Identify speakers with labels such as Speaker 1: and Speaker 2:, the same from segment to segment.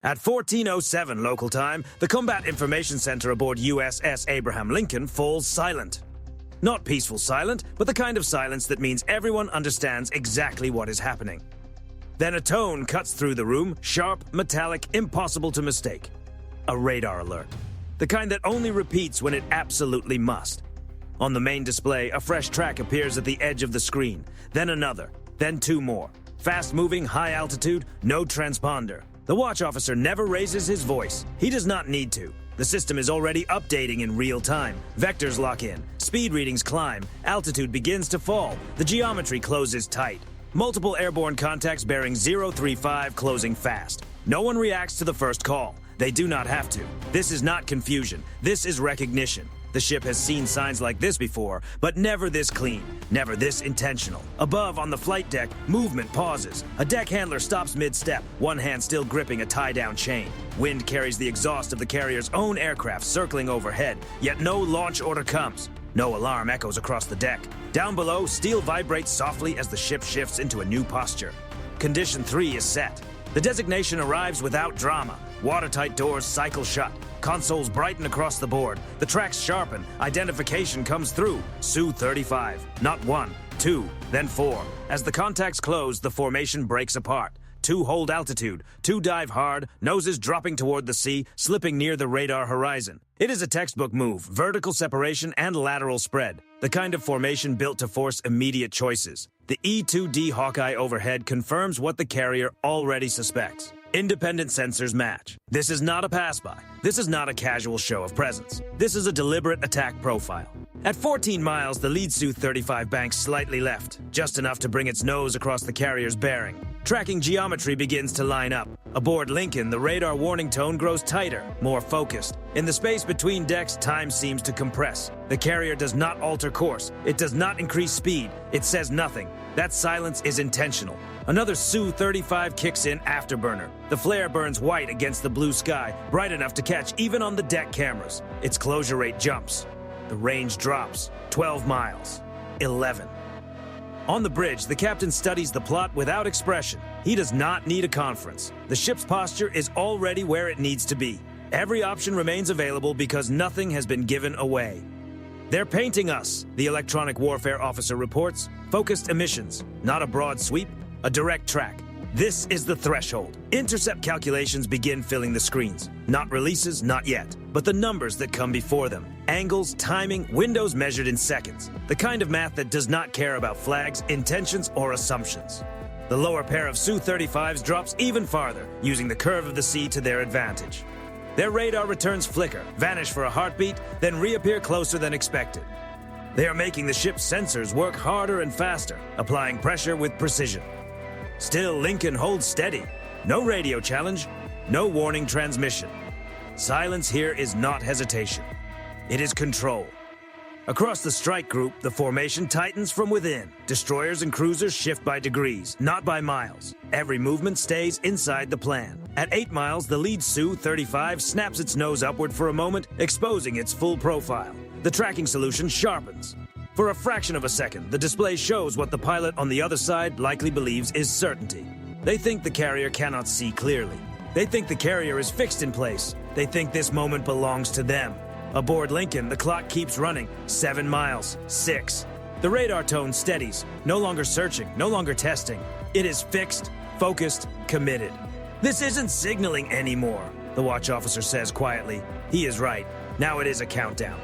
Speaker 1: At 14:07 local time, the Combat Information Center aboard USS Abraham Lincoln falls silent. Not peaceful silent, but the kind of silence that means everyone understands exactly what is happening. Then a tone cuts through the room, sharp, metallic, impossible to mistake. A radar alert. The kind that only repeats when it absolutely must. On the main display, a fresh track appears at the edge of the screen, then another, then two more. Fast-moving, high altitude, no transponder. The watch officer never raises his voice. He does not need to. The system is already updating in real time. Vectors lock in, speed readings climb, altitude begins to fall, the geometry closes tight. Multiple airborne contacts bearing 035 closing fast. No one reacts to the first call. They do not have to. This is not confusion. This is recognition. The ship has seen signs like this before, but never this clean, never this intentional. Above, on the flight deck, movement pauses. A deck handler stops mid-step, one hand still gripping a tie-down chain. Wind carries the exhaust of the carrier's own aircraft circling overhead, yet no launch order comes. No alarm echoes across the deck. Down below, steel vibrates softly as the ship shifts into a new posture. Condition 3 is set. The designation arrives without drama. Watertight doors cycle shut. Consoles brighten across the board. The tracks sharpen. Identification comes through. Su-35. Not 1, 2, then 4. As the contacts close, the formation breaks apart. 2 hold altitude. 2 dive hard, noses dropping toward the sea, slipping near the radar horizon. It is a textbook move, vertical separation and lateral spread. The kind of formation built to force immediate choices. The E-2D Hawkeye overhead confirms what the carrier already suspects. Independent sensors match. This is not a pass-by. This is not a casual show of presence. This is a deliberate attack profile. At 14 miles, the lead Su-35 banks slightly left, just enough to bring its nose across the carrier's bearing. Tracking geometry begins to line up. Aboard Lincoln, the radar warning tone grows tighter, more focused. In the space between decks, time seems to compress. The carrier does not alter course. It does not increase speed. It says nothing. That silence is intentional. Another Su-35 kicks in afterburner. The flare burns white against the blue sky, bright enough to catch even on the deck cameras. Its closure rate jumps. The range drops. 12 miles. 11. On the bridge, the captain studies the plot without expression. He does not need a conference. The ship's posture is already where it needs to be. Every option remains available because nothing has been given away. They're painting us, the electronic warfare officer reports. Focused emissions, not a broad sweep, a direct track. This is the threshold. Intercept calculations begin filling the screens. Not releases, not yet, but the numbers that come before them. Angles, timing, windows measured in seconds. The kind of math that does not care about flags, intentions, or assumptions. The lower pair of Su-35s drops even farther, using the curve of the sea to their advantage. Their radar returns flicker, vanish for a heartbeat, then reappear closer than expected. They are making the ship's sensors work harder and faster, applying pressure with precision. Still, Lincoln holds steady. No radio challenge, no warning transmission. Silence here is not hesitation. It is control. Across the strike group, the formation tightens from within. Destroyers and cruisers shift by degrees, not by miles. Every movement stays inside the plan. At 8 miles, the lead Su-35 snaps its nose upward for a moment, exposing its full profile. The tracking solution sharpens. For a fraction of a second, the display shows what the pilot on the other side likely believes is certainty. They think the carrier cannot see clearly. They think the carrier is fixed in place. They think this moment belongs to them. Aboard Lincoln, the clock keeps running. 7 miles, 6. The radar tone steadies, no longer searching, no longer testing. It is fixed, focused, committed. This isn't signaling anymore, the watch officer says quietly. He is right. Now it is a countdown.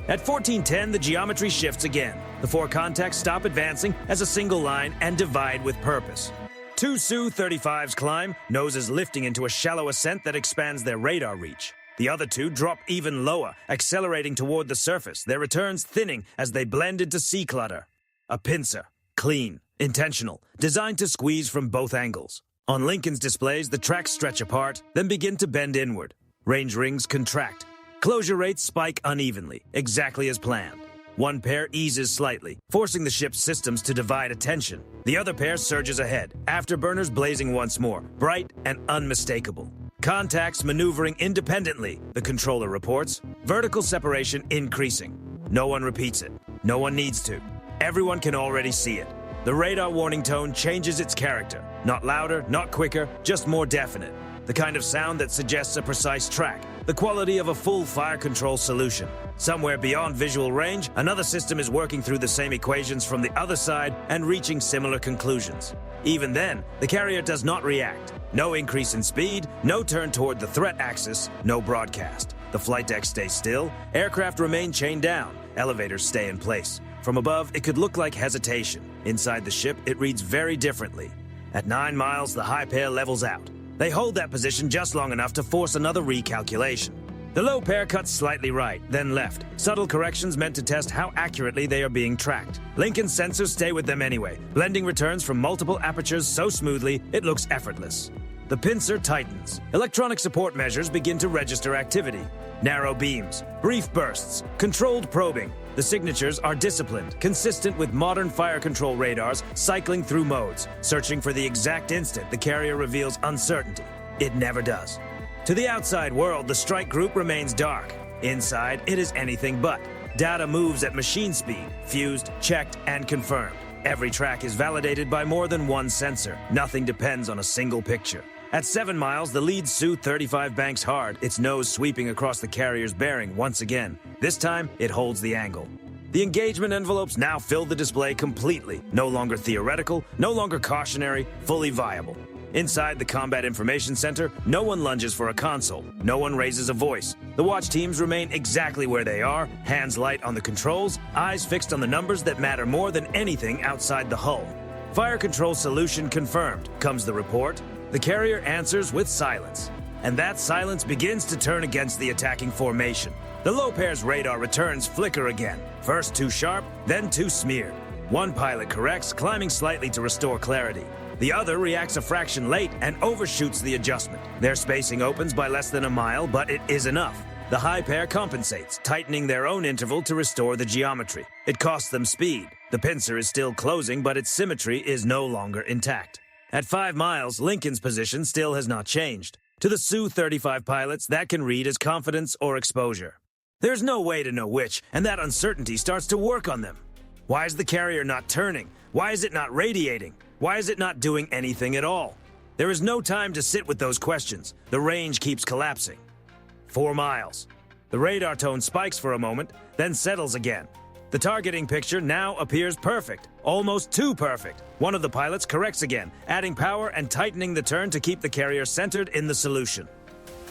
Speaker 1: At 14:10, the geometry shifts again. The 4 contacts stop advancing as a single line and divide with purpose. 2 Su-35s climb, noses lifting into a shallow ascent that expands their radar reach. The other 2 drop even lower, accelerating toward the surface, their returns thinning as they blend into sea clutter. A pincer, clean, intentional, designed to squeeze from both angles. On Lincoln's displays, the tracks stretch apart, then begin to bend inward. Range rings contract. Closure rates spike unevenly, exactly as planned. One pair eases slightly, forcing the ship's systems to divide attention. The other pair surges ahead, afterburners blazing once more, bright and unmistakable. Contacts maneuvering independently, the controller reports. Vertical separation increasing. No one repeats it. No one needs to. Everyone can already see it. The radar warning tone changes its character. Not louder, not quicker, just more definite. the kind of sound that suggests a precise track, the quality of a full fire control solution. Somewhere beyond visual range, another system is working through the same equations from the other side and reaching similar conclusions. Even then, the carrier does not react. No increase in speed, no turn toward the threat axis, no broadcast. The flight deck stays still, aircraft remain chained down, elevators stay in place. From above, it could look like hesitation. Inside the ship, it reads very differently. At 9 miles, the high pair levels out. They hold that position just long enough to force another recalculation. The low pair cuts slightly right, then left. Subtle corrections meant to test how accurately they are being tracked. Lincoln's sensors stay with them anyway, blending returns from multiple apertures so smoothly it looks effortless. The pincer tightens. Electronic support measures begin to register activity. Narrow beams, brief bursts, controlled probing. The signatures are disciplined, consistent with modern fire control radars cycling through modes, searching for the exact instant the carrier reveals uncertainty. It never does. To the outside world, the strike group remains dark. Inside, it is anything but. Data moves at machine speed, fused, checked, and confirmed. Every track is validated by more than one sensor. Nothing depends on a single picture. At 7 miles, the lead Su-35 banks hard, its nose sweeping across the carrier's bearing once again. This time, it holds the angle. The engagement envelopes now fill the display completely. No longer theoretical, no longer cautionary, fully viable. Inside the Combat Information Center, no one lunges for a console. No one raises a voice. The watch teams remain exactly where they are, hands light on the controls, eyes fixed on the numbers that matter more than anything outside the hull. Fire control solution confirmed, comes the report. The carrier answers with silence. And that silence begins to turn against the attacking formation. The low pair's radar returns flicker again. First too sharp, then too smeared. One pilot corrects, climbing slightly to restore clarity. The other reacts a fraction late and overshoots the adjustment. Their spacing opens by less than a mile, but it is enough. The high pair compensates, tightening their own interval to restore the geometry. It costs them speed. The pincer is still closing, but its symmetry is no longer intact. At 5 miles, Lincoln's position still has not changed. To the Su-35 pilots, that can read as confidence or exposure. There's no way to know which, and that uncertainty starts to work on them. Why is the carrier not turning? Why is it not radiating? Why is it not doing anything at all? There is no time to sit with those questions. The range keeps collapsing. 4 miles. The radar tone spikes for a moment, then settles again. The targeting picture now appears perfect, almost too perfect. One of the pilots corrects again, adding power and tightening the turn to keep the carrier centered in the solution.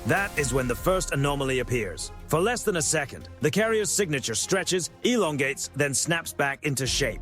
Speaker 1: That is when the first anomaly appears. For less than a second, the carrier's signature stretches, elongates, then snaps back into shape.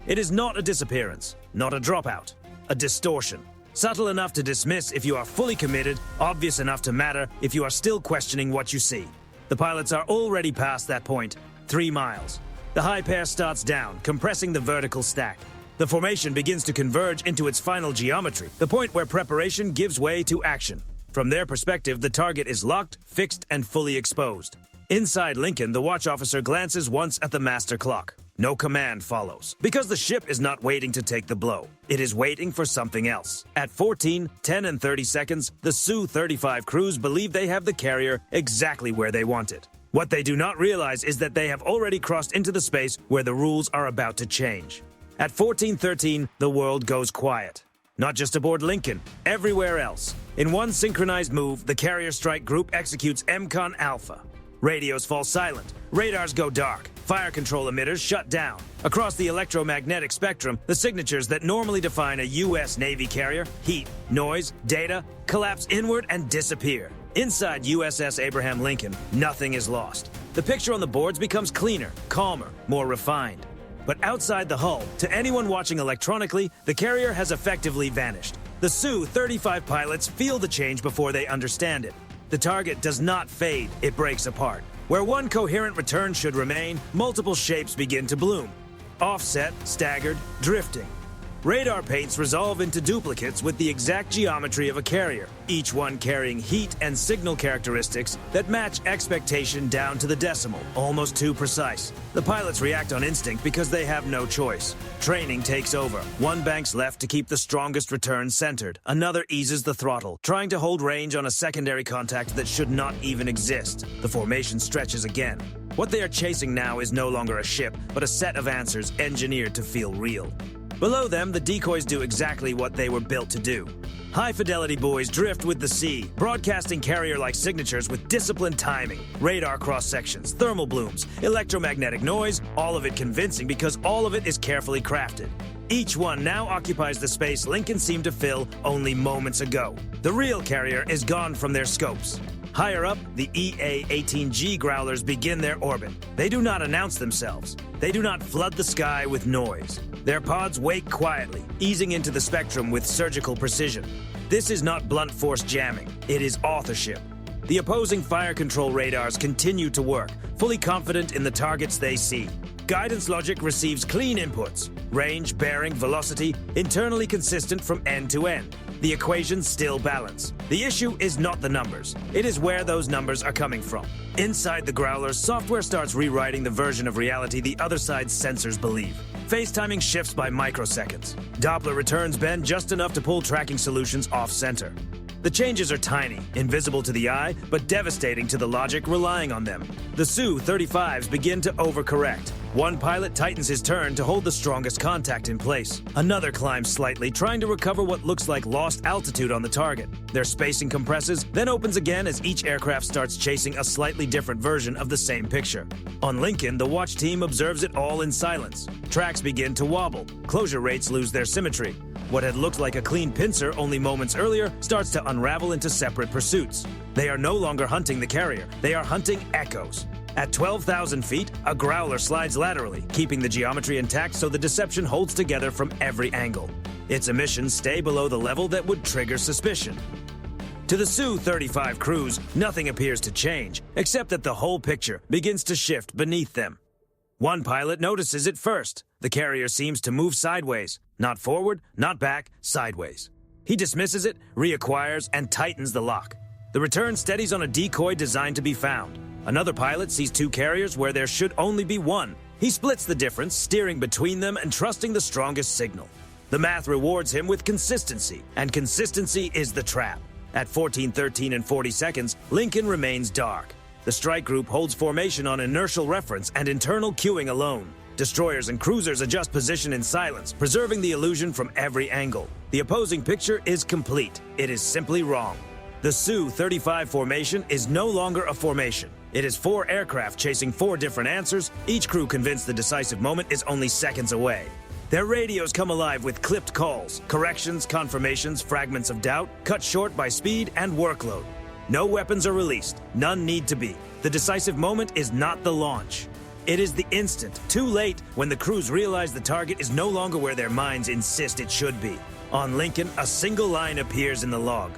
Speaker 1: It is not a disappearance, not a dropout, a distortion. Subtle enough to dismiss if you are fully committed, obvious enough to matter if you are still questioning what you see. The pilots are already past that point, 3 miles. The high pair starts down, compressing the vertical stack. The formation begins to converge into its final geometry, the point where preparation gives way to action. From their perspective, the target is locked, fixed, and fully exposed. Inside Lincoln, the watch officer glances once at the master clock. No command follows, because the ship is not waiting to take the blow. It is waiting for something else. At 14, 10, and 30 seconds, the Su-35 crews believe they have the carrier exactly where they want it. What they do not realize is that they have already crossed into the space where the rules are about to change. At 14:13, the world goes quiet. Not just aboard Lincoln, everywhere else. In one synchronized move, the carrier strike group executes MCON Alpha. Radios fall silent, radars go dark, fire control emitters shut down. Across the electromagnetic spectrum, the signatures that normally define a U.S. Navy carrier, heat, noise, data, collapse inward and disappear. Inside USS Abraham Lincoln, nothing is lost. The picture on the boards becomes cleaner, calmer, more refined. But outside the hull, to anyone watching electronically, the carrier has effectively vanished. The Su-35 pilots feel the change before they understand it. The target does not fade, it breaks apart. Where one coherent return should remain, multiple shapes begin to bloom. Offset, staggered, drifting. Radar paints resolve into duplicates with the exact geometry of a carrier, each one carrying heat and signal characteristics that match expectation down to the decimal, almost too precise. The pilots react on instinct because they have no choice. Training takes over. One banks left to keep the strongest return centered. Another eases the throttle, trying to hold range on a secondary contact that should not even exist. The formation stretches again. What they are chasing now is no longer a ship, but a set of answers engineered to feel real. Below them, the decoys do exactly what they were built to do. High-fidelity buoys drift with the sea, broadcasting carrier-like signatures with disciplined timing, radar cross-sections, thermal blooms, electromagnetic noise, all of it convincing because all of it is carefully crafted. Each one now occupies the space Lincoln seemed to fill only moments ago. The real carrier is gone from their scopes. Higher up, the EA-18G Growlers begin their orbit. They do not announce themselves. They do not flood the sky with noise. Their pods wake quietly, easing into the spectrum with surgical precision. This is not blunt force jamming. It is authorship. The opposing fire control radars continue to work, fully confident in the targets they see. Guidance logic receives clean inputs. Range, bearing, velocity, internally consistent from end to end. The equations still balance. The issue is not the numbers. It is where those numbers are coming from. Inside the Growlers, software starts rewriting the version of reality the other side's sensors believe. Phase timing shifts by microseconds. Doppler returns bend just enough to pull tracking solutions off-center. The changes are tiny, invisible to the eye, but devastating to the logic relying on them. The Su-35s begin to overcorrect. One pilot tightens his turn to hold the strongest contact in place. Another climbs slightly, trying to recover what looks like lost altitude on the target. Their spacing compresses, then opens again as each aircraft starts chasing a slightly different version of the same picture. On Lincoln, the watch team observes it all in silence. Tracks begin to wobble. Closure rates lose their symmetry. What had looked like a clean pincer only moments earlier starts to unravel into separate pursuits. They are no longer hunting the carrier. They are hunting echoes. At 12,000 feet, a Growler slides laterally, keeping the geometry intact so the deception holds together from every angle. Its emissions stay below the level that would trigger suspicion. To the Su-35 crews, nothing appears to change, except that the whole picture begins to shift beneath them. One pilot notices it first. The carrier seems to move sideways. Not forward, not back, sideways. He dismisses it, reacquires, and tightens the lock. The return steadies on a decoy designed to be found. Another pilot sees two carriers where there should only be one. He splits the difference, steering between them and trusting the strongest signal. The math rewards him with consistency, and consistency is the trap. At 14:13 and 40 seconds, Lincoln remains dark. The strike group holds formation on inertial reference and internal cueing alone. Destroyers and cruisers adjust position in silence, preserving the illusion from every angle. The opposing picture is complete. It is simply wrong. The Su-35 formation is no longer a formation. It is 4 aircraft chasing 4 different answers, each crew convinced the decisive moment is only seconds away. Their radios come alive with clipped calls, corrections, confirmations, fragments of doubt, cut short by speed and workload. No weapons are released. None need to be. The decisive moment is not the launch. It is the instant, too late, when the crews realize the target is no longer where their minds insist it should be. On Lincoln, a single line appears in the log.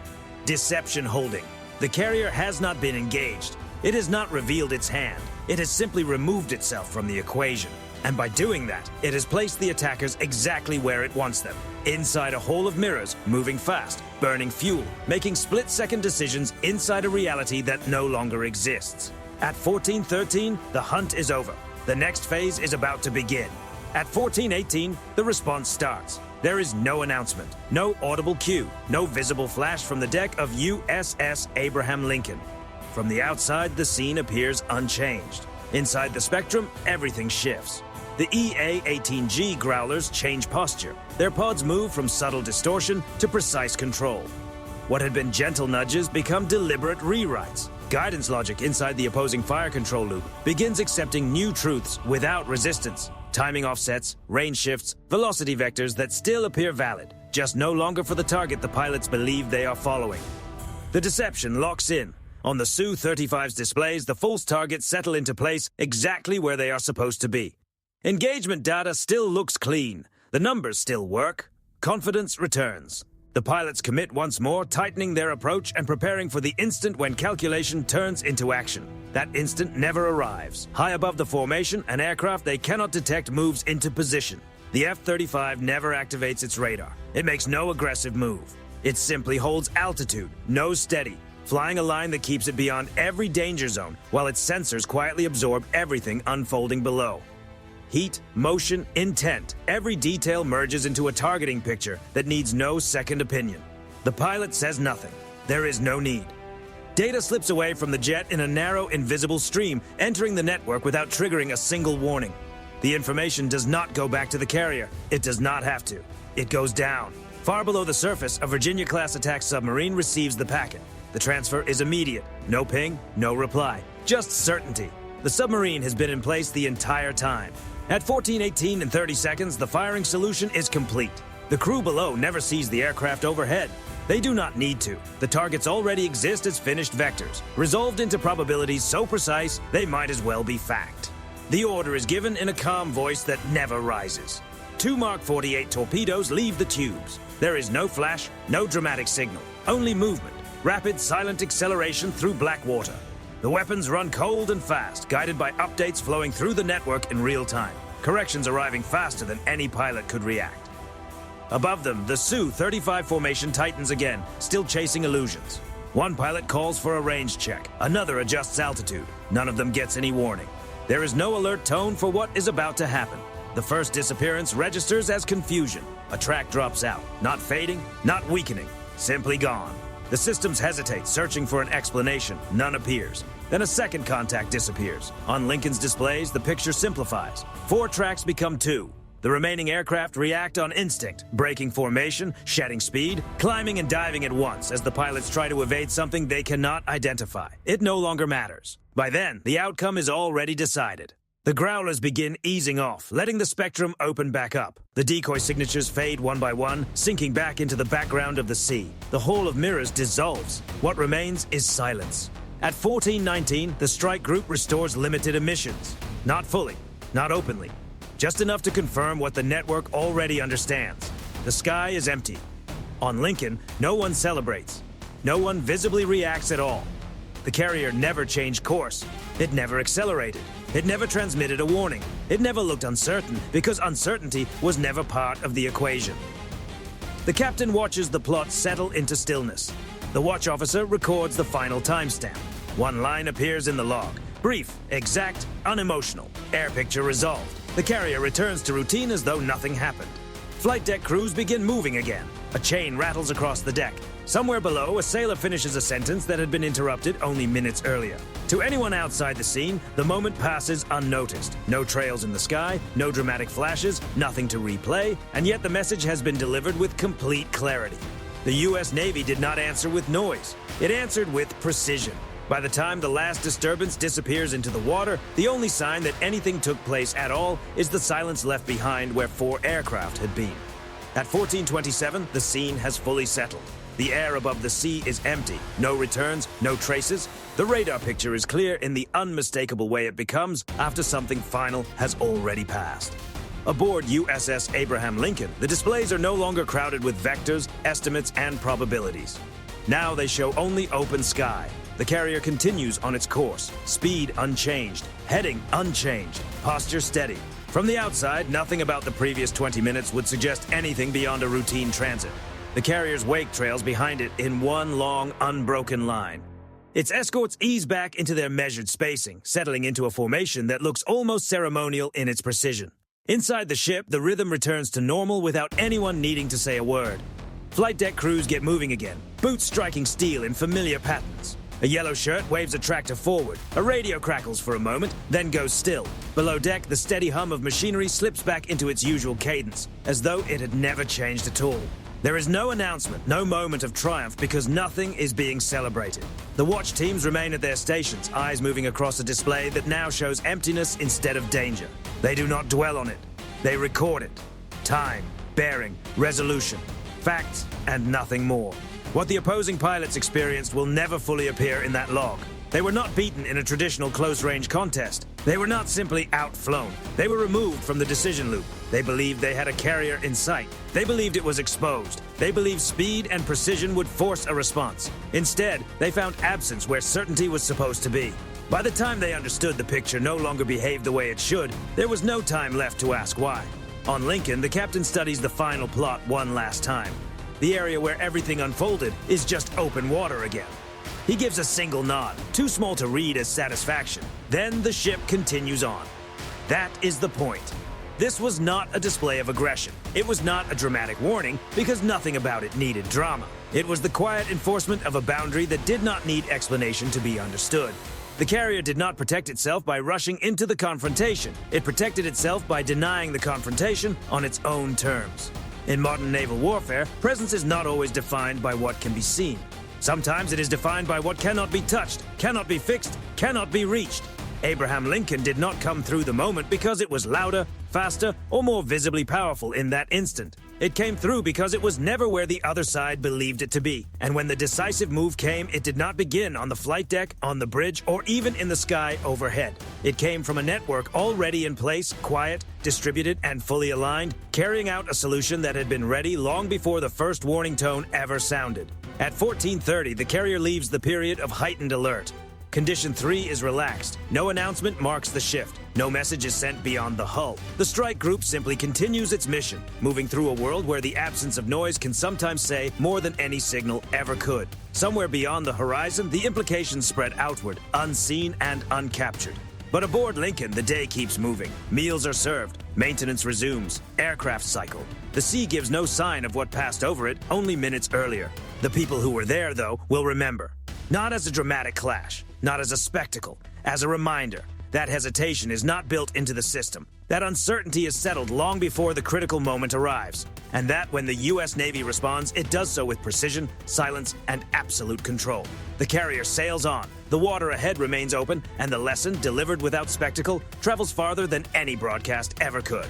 Speaker 1: Deception holding. The carrier has not been engaged. It has not revealed its hand. It has simply removed itself from the equation. And by doing that, it has placed the attackers exactly where it wants them. Inside a hole of mirrors, moving fast, burning fuel, making split-second decisions inside a reality that no longer exists. At 14:13, the hunt is over. The next phase is about to begin. At 14:18, the response starts. There is no announcement, no audible cue, no visible flash from the deck of USS Abraham Lincoln. From the outside, the scene appears unchanged. Inside the spectrum, everything shifts. The EA-18G Growlers change posture. Their pods move from subtle distortion to precise control. What had been gentle nudges become deliberate rewrites. Guidance logic inside the opposing fire control loop begins accepting new truths without resistance. Timing offsets, range shifts, velocity vectors that still appear valid, just no longer for the target the pilots believe they are following. The deception locks in. On the Su-35's displays, the false targets settle into place exactly where they are supposed to be. Engagement data still looks clean. The numbers still work. Confidence returns. The pilots commit once more, tightening their approach and preparing for the instant when calculation turns into action. That instant never arrives. High above the formation, an aircraft they cannot detect moves into position. The F-35 never activates its radar. It makes no aggressive move. It simply holds altitude, nose steady, flying a line that keeps it beyond every danger zone, while its sensors quietly absorb everything unfolding below. Heat, motion, intent, every detail merges into a targeting picture that needs no second opinion. The pilot says nothing. There is no need. Data slips away from the jet in a narrow, invisible stream, entering the network without triggering a single warning. The information does not go back to the carrier. It does not have to. It goes down. Far below the surface, a Virginia-class attack submarine receives the packet. The transfer is immediate. No ping, no reply. Just certainty. The submarine has been in place the entire time. At 14:18 and 30 seconds, the firing solution is complete. The crew below never sees the aircraft overhead. They do not need to. The targets already exist as finished vectors, resolved into probabilities so precise they might as well be fact. The order is given in a calm voice that never rises. 2 Mark 48 torpedoes leave the tubes. There is no flash, no dramatic signal, only movement, rapid, silent acceleration through black water. The weapons run cold and fast, guided by updates flowing through the network in real time, corrections arriving faster than any pilot could react. Above them, the Su-35 formation tightens again, still chasing illusions. One pilot calls for a range check, another adjusts altitude. None of them gets any warning. There is no alert tone for what is about to happen. The first disappearance registers as confusion. A track drops out, not fading, not weakening, simply gone. The systems hesitate, searching for an explanation. None appears. Then a second contact disappears. On Lincoln's displays, the picture simplifies. 4 tracks become 2. The remaining aircraft react on instinct, breaking formation, shedding speed, climbing and diving at once as the pilots try to evade something they cannot identify. It no longer matters. By then, the outcome is already decided. The growlers begin easing off, letting the spectrum open back up. The decoy signatures fade one by one, sinking back into the background of the sea. The hall of mirrors dissolves. What remains is silence. At 14:19, the strike group restores limited emissions. Not fully, not openly. Just enough to confirm what the network already understands. The sky is empty. On Lincoln, no one celebrates. No one visibly reacts at all. The carrier never changed course. It never accelerated. It never transmitted a warning. It never looked uncertain because uncertainty was never part of the equation. The captain watches the plot settle into stillness. The watch officer records the final timestamp. One line appears in the log. Brief, exact, unemotional. Air picture resolved. The carrier returns to routine as though nothing happened. Flight deck crews begin moving again. A chain rattles across the deck. Somewhere below, a sailor finishes a sentence that had been interrupted only minutes earlier. To anyone outside the scene, the moment passes unnoticed. No trails in the sky, no dramatic flashes, nothing to replay, and yet the message has been delivered with complete clarity. The U.S. Navy did not answer with noise. It answered with precision. By the time the last disturbance disappears into the water, the only sign that anything took place at all is the silence left behind where 4 aircraft had been. At 14:27, the scene has fully settled. The air above the sea is empty. No returns, no traces. The radar picture is clear in the unmistakable way it becomes after something final has already passed. Aboard USS Abraham Lincoln, the displays are no longer crowded with vectors, estimates, and probabilities. Now they show only open sky. The carrier continues on its course, speed unchanged, heading unchanged, posture steady. From the outside, nothing about the previous 20 minutes would suggest anything beyond a routine transit. The carrier's wake trails behind it in one long, unbroken line. Its escorts ease back into their measured spacing, settling into a formation that looks almost ceremonial in its precision. Inside the ship, the rhythm returns to normal without anyone needing to say a word. Flight deck crews get moving again, boots striking steel in familiar patterns. A yellow shirt waves a tractor forward. A radio crackles for a moment, then goes still. Below deck, the steady hum of machinery slips back into its usual cadence, as though it had never changed at all. There is no announcement, no moment of triumph because nothing is being celebrated. The watch teams remain at their stations, eyes moving across a display that now shows emptiness instead of danger. They do not dwell on it. They record it. Time, bearing, resolution, facts, and nothing more. What the opposing pilots experienced will never fully appear in that log. They were not beaten in a traditional close-range contest. They were not simply outflown. They were removed from the decision loop. They believed they had a carrier in sight. They believed it was exposed. They believed speed and precision would force a response. Instead, they found absence where certainty was supposed to be. By the time they understood the picture no longer behaved the way it should, there was no time left to ask why. On Lincoln, the captain studies the final plot one last time. The area where everything unfolded is just open water again. He gives a single nod, too small to read as satisfaction. Then the ship continues on. That is the point. This was not a display of aggression. It was not a dramatic warning because nothing about it needed drama. It was the quiet enforcement of a boundary that did not need explanation to be understood. The carrier did not protect itself by rushing into the confrontation. It protected itself by denying the confrontation on its own terms. In modern naval warfare, presence is not always defined by what can be seen. Sometimes it is defined by what cannot be touched, cannot be fixed, cannot be reached. Abraham Lincoln did not come through the moment because it was louder, faster, or more visibly powerful in that instant. It came through because it was never where the other side believed it to be. And when the decisive move came, it did not begin on the flight deck, on the bridge, or even in the sky overhead. It came from a network already in place, quiet, distributed, and fully aligned, carrying out a solution that had been ready long before the first warning tone ever sounded. At 14:30, the carrier leaves the period of heightened alert. Condition 3 is relaxed. No announcement marks the shift. No message is sent beyond the hull. The strike group simply continues its mission, moving through a world where the absence of noise can sometimes say more than any signal ever could. Somewhere beyond the horizon, the implications spread outward, unseen and uncaptured. But aboard Lincoln, the day keeps moving. Meals are served. Maintenance resumes. Aircraft cycle. The sea gives no sign of what passed over it only minutes earlier. The people who were there, though, will remember. Not as a dramatic clash, not as a spectacle, as a reminder. That hesitation is not built into the system. That uncertainty is settled long before the critical moment arrives. And that when the U.S. Navy responds, it does so with precision, silence, and absolute control. The carrier sails on. The water ahead remains open, and the lesson, delivered without spectacle, travels farther than any broadcast ever could.